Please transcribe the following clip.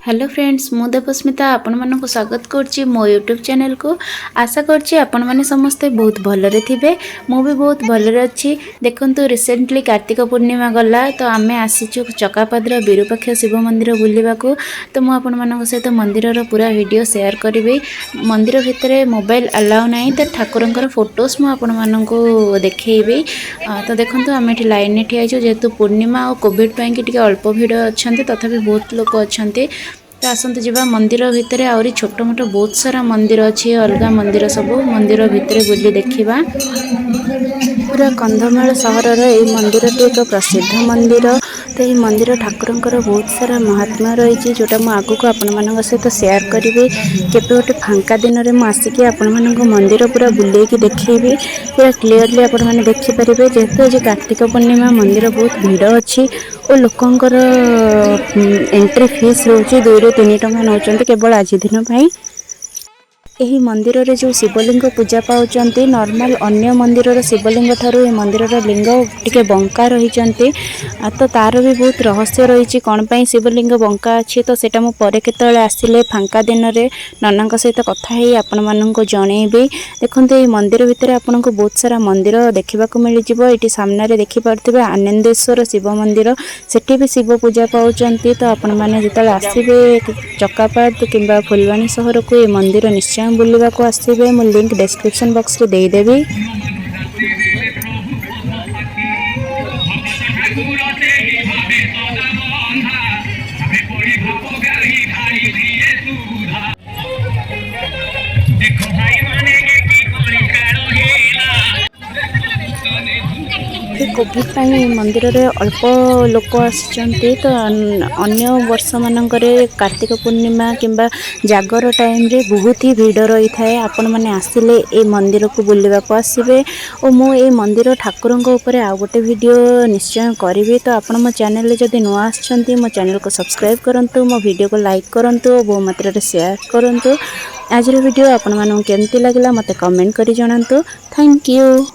Hello friends मु देवस्मिता आपण मानक स्वागत करछि मो यूट्यूब चैनल को। आशा करछि आपण माने समस्ते बहुत भलरे थिबे। मु भी बहुत भलरे अछि। देखंतु रिसेंटली कार्तिक पूर्णिमा गला तो आमे आसीछु चकापादर विरूपाक्ष शिव मंदिर बुलिबा को। तो मु आपण मानक सहित मंदिर रो पूरा वीडियो शेयर करिवे। मंदिर भितरे मोबाइल अलाउ नाही तो ठाकुरंकर फोटोस मु आपण मानक देखैबे। तो देखंतु आमे एठी लाइन एठी आइछु जेतु पूर्णिमा और कोविड पई कि टिके अल्प भीड़ अछंती तथापि बहुत लोक अछंती। तो आसतु जीवा मंदिर भितर आहरी छोट मोट बहुत सारा मंदिर अच्छी अलग मंदिर सब मंदिर भितर बुली देखा। पूरा कंधमाल सहर ये मंदिर एक प्रसिद्ध मंदिर। तो ये मंदिर ठाकुरंकर बहुत सारा महात्मा रही जोटा मुझे आगक आपण मान सहित शेयर करी। केवे गोटे फांका दिन में आसिक आपण मान मंदिर पूरा बुलेकी देखी पूरा क्लीयरली आपण मैंने देखिपारे। जेहेतु आज कार्तिक पूर्णिमा मंदिर बहुत भिड़ अच्छी और लोकंर एंट्री फीस रोचे 2 ରୁ 3 टंका नौचंती केवल आज दिन पाई। यही मंदिर रे जो शिवलिंग पूजा पाउचंती नॉर्मल अन्य मंदिर शिवलिंग ठारू ए मंदिर लिंग टिके बंका रही। तो तार भी बहुत रहस्य रही कौन पाई शिवलिंग बंका अच्छी। तो सेटा मु परे केतले आसिले फांका दिन रे नना सहित कथा है आपण मानक जनइबी। देखते ये मंदिर भितर आपन को बहुत सारा मंदिर देखा मिल जाव। ये सामने देखि पार्थिबे आनंदेश्वर शिव मंदिर सेठी भी शिव पूजा पाउचंती। तो आपण माने जितले आसीबे चकापाद किंबा फुलवाणी सहर को ये मंदिर निश्चय बुलवा को आसबे। मु लिंक डिस्क्रिप्शन बॉक्स रे दे देबी। कोविड पाई मंदिर रे अल्प लोक आसी। तो अन्य वर्ष मानक कार्तिक पूर्णिमा किंबा जागर टाइम रे बहुत ही भीड़ रही थाए। आपण मैंने आसिले ए मंदिर को बुलवा को आसबे। और मु ए मंदिर ठाकुरों ऊपर आ गोटे वीडियो निश्चय करी। तो आपण मो चैनल जदि नुआ आछंती मो चैनल को सब्सक्राइब करंतु, मो वीडियो को लाइक करंतु और बहु मात्रा रे शेयर करंतु। आज वीडियो आपण मानू केमती लागला मते कमेंट करी जणांतु। Thank you.